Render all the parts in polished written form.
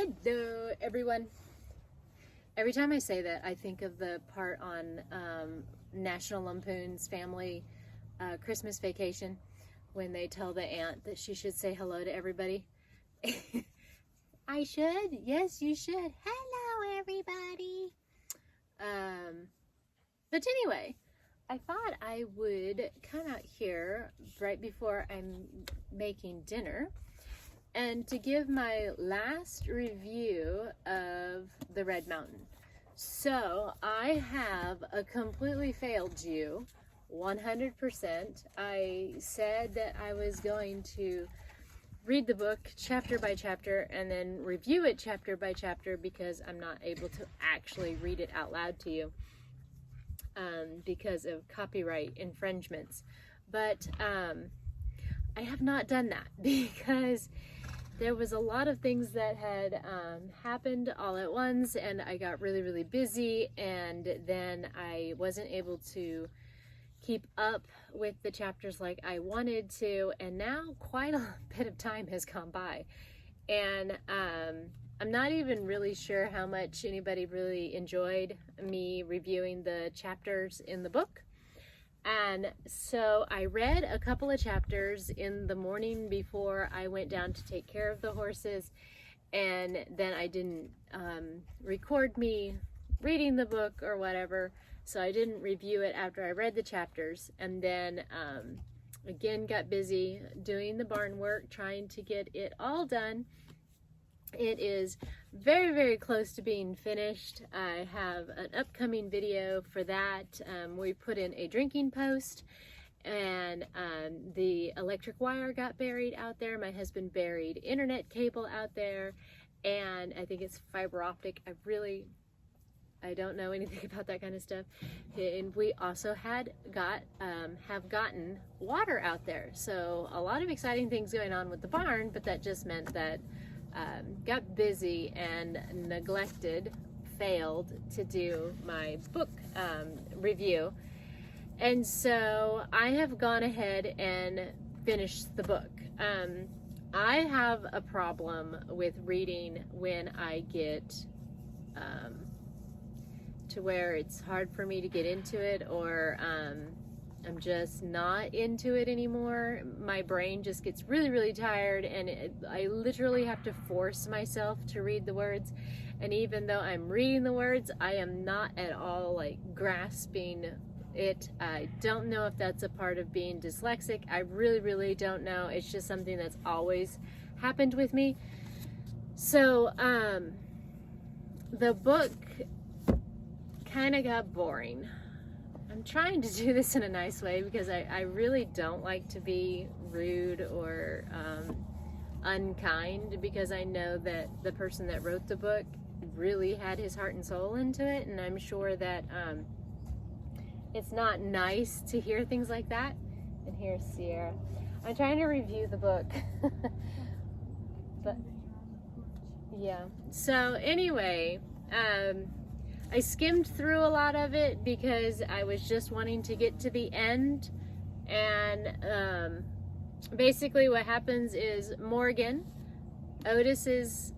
Hello, everyone. Every time I say that, I think of the part on National Lampoon's Family Christmas Vacation when they tell the aunt that she should say hello to everybody. I should? Yes, you should. Hello, everybody. But anyway, I thought I would come out here right before I'm making dinner and to give my last review of the Red Mountain. So I have a completely failed you, 100%. I said that I was going to read the book chapter by chapter and then review it chapter by chapter because I'm not able to actually read it out loud to you because of copyright infringements. But I have not done that because there was a lot of things that had happened all at once, and I got really busy, and then I wasn't able to keep up with the chapters like I wanted to, and now quite a bit of time has gone by, and I'm not even really sure how much anybody really enjoyed me reviewing the chapters in the book. And so I read a couple of chapters in the morning before I went down to take care of the horses, and then I didn't record me reading the book or whatever, so I didn't review it after I read the chapters, and then again got busy doing the barn work, trying to get it all done. It is very close to being finished. I have an upcoming video for that. We put in a drinking post, and the electric wire got buried out there. My husband buried internet cable out there, and I think it's fiber optic. I don't know anything about that kind of stuff. And we also have gotten water out there. So a lot of exciting things going on with the barn, but that just meant that got busy and failed to do my book review. And so I have gone ahead and finished the book. I have a problem with reading when I get to where it's hard for me to get into it, or I'm just not into it anymore. My brain just gets really tired, and I literally have to force myself to read the words. And even though I'm reading the words, I am not at all like grasping it. I don't know if that's a part of being dyslexic. I really don't know. It's just something that's always happened with me. So the book kind of got boring. I'm trying to do this in a nice way because I really don't like to be rude or unkind, because I know that the person that wrote the book really had his heart and soul into it, and I'm sure that it's not nice to hear things like that. And here's Sierra. I'm trying to review the book. But yeah, so anyway, I skimmed through a lot of it because I was just wanting to get to the end. And basically what happens is Morgan, Otis's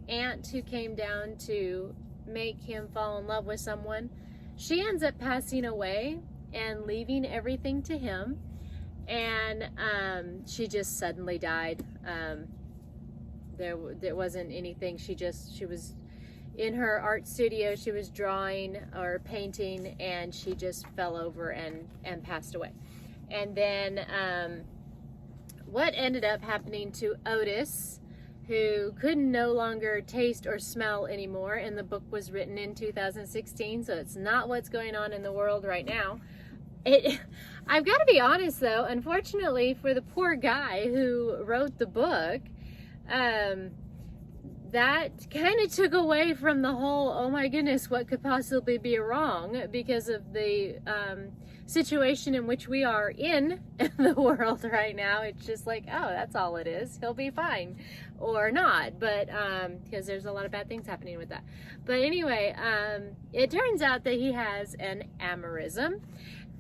aunt who came down to make him fall in love with someone, she ends up passing away and leaving everything to him. And she just suddenly died. There wasn't anything. She was in her art studio. She was drawing or painting, and she just fell over and passed away. And then what ended up happening to Otis, who could no longer taste or smell anymore, and the book was written in 2016, so it's not what's going on in the world right now. I've got to be honest though, unfortunately for the poor guy who wrote the book, that kind of took away from the whole, oh my goodness, what could possibly be wrong, because of the situation in which we are in the world right now. It's just like, oh, that's all it is. He'll be fine. Or not, but because there's a lot of bad things happening with that. But anyway, it turns out that he has an aneurysm,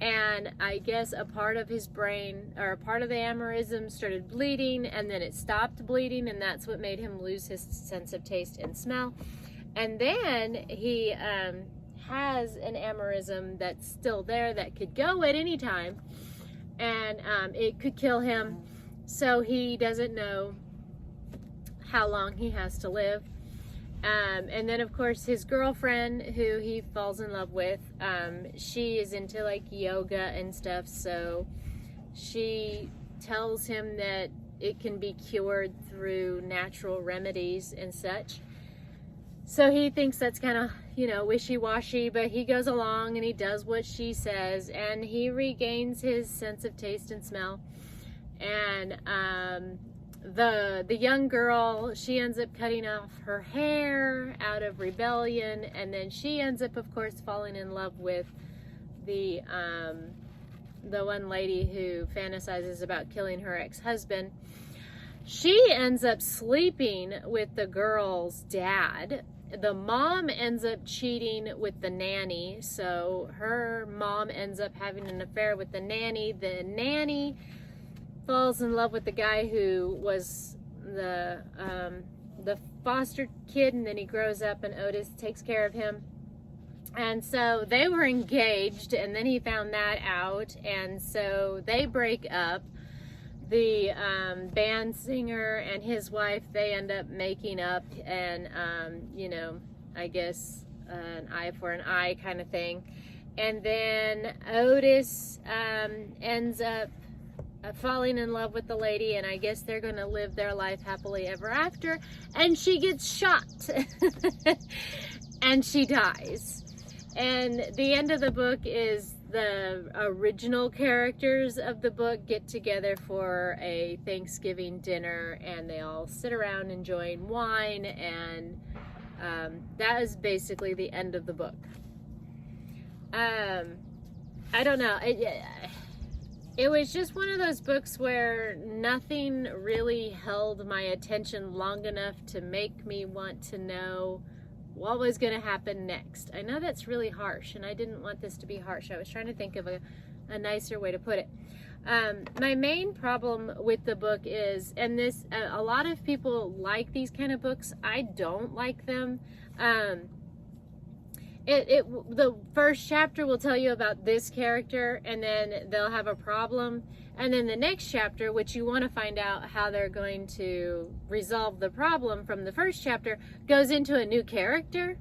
and I guess a part of his brain, or a part of the aneurysm, started bleeding, and then it stopped bleeding, and that's what made him lose his sense of taste and smell. And then he has an aneurysm that's still there that could go at any time, and it could kill him. So he doesn't know how long he has to live. And then, of course, his girlfriend, who he falls in love with, she is into like yoga and stuff, so she tells him that it can be cured through natural remedies and such. So he thinks that's kind of, you know, wishy-washy, but he goes along and he does what she says, and he regains his sense of taste and smell. And the young girl, she ends up cutting off her hair out of rebellion, and then she ends up, of course, falling in love with the one lady who fantasizes about killing her ex-husband. She ends up sleeping with the girl's dad. The mom ends up cheating with the nanny, so her mom ends up having an affair with the nanny. The nanny falls in love with the guy who was the foster kid, and then he grows up and Otis takes care of him. And so they were engaged, and then he found that out, and so they break up. The band singer and his wife, they end up making up, and you know, I guess an eye for an eye kind of thing. And then Otis ends up falling in love with the lady, and I guess they're gonna live their life happily ever after, and she gets shot and she dies. And the end of the book is the original characters of the book get together for a Thanksgiving dinner, and they all sit around enjoying wine, and that is basically the end of the book. I don't know, it was just one of those books where nothing really held my attention long enough to make me want to know what was going to happen next. I know that's really harsh, and I didn't want this to be harsh. I was trying to think of a nicer way to put it. My main problem with the book is, and this, a lot of people like these kind of books. I don't like them. The first chapter will tell you about this character, and then they'll have a problem, and then the next chapter, which you want to find out how they're going to resolve the problem from the first chapter, goes into a new character,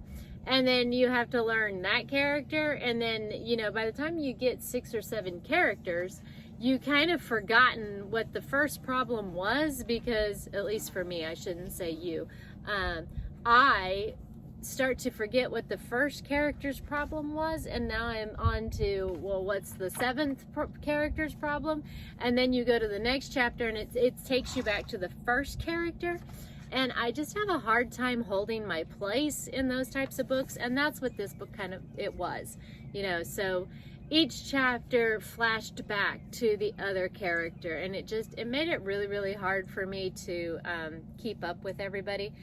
and then you have to learn that character, and then, you know, by the time you get 6 or 7 characters, you kind of forgotten what the first problem was, because, at least for me, I shouldn't say you, I start to forget what the first character's problem was, and now I'm on to, well, what's the 7th character's problem? And then you go to the next chapter, and it takes you back to the first character, and I just have a hard time holding my place in those types of books, and that's what this book kind of, it was, you know. So each chapter flashed back to the other character, and it made it really, really hard for me to keep up with everybody.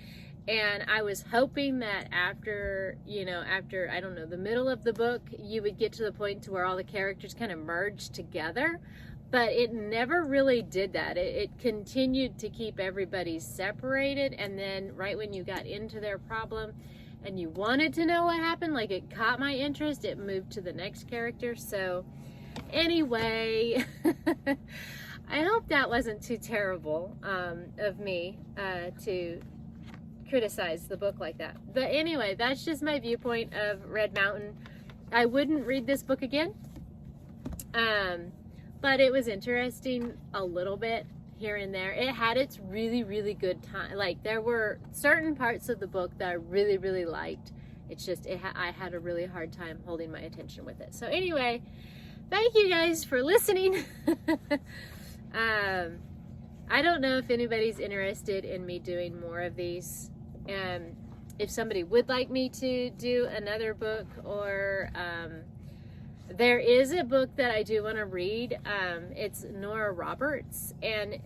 And I was hoping that after, I don't know, the middle of the book, you would get to the point to where all the characters kind of merged together. But it never really did that. It continued to keep everybody separated. And then right when you got into their problem and you wanted to know what happened, like it caught my interest, it moved to the next character. So anyway, I hope that wasn't too terrible of me to criticize the book like that. But anyway, that's just my viewpoint of Red Mountain. I wouldn't read this book again, but it was interesting a little bit here and there. It had its really, really good time. Like, there were certain parts of the book that I really, really liked. It's just I had a really hard time holding my attention with it. So anyway, thank you guys for listening. I don't know if anybody's interested in me doing more of these. If somebody would like me to do another book, or there is a book that I do want to read. It's Nora Roberts, and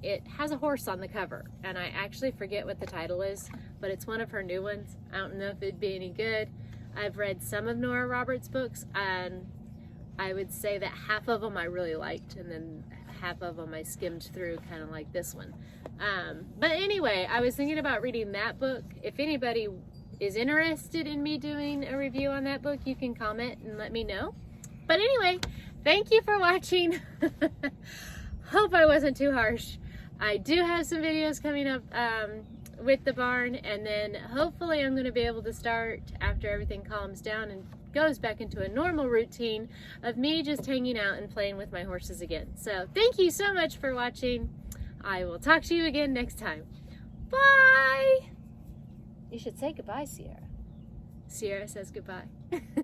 it has a horse on the cover, and I actually forget what the title is, but it's one of her new ones. I don't know if it'd be any good. I've read some of Nora Roberts' books, and I would say that half of them I really liked, and then half of them I skimmed through, kind of like this one. But anyway, I was thinking about reading that book. If anybody is interested in me doing a review on that book, you can comment and let me know. But anyway, thank you for watching. Hope I wasn't too harsh. I do have some videos coming up with the barn, and then hopefully I'm going to be able to start after everything calms down and goes back into a normal routine of me just hanging out and playing with my horses again. So thank you so much for watching. I will talk to you again next time. Bye! You should say goodbye, Sierra. Sierra says goodbye.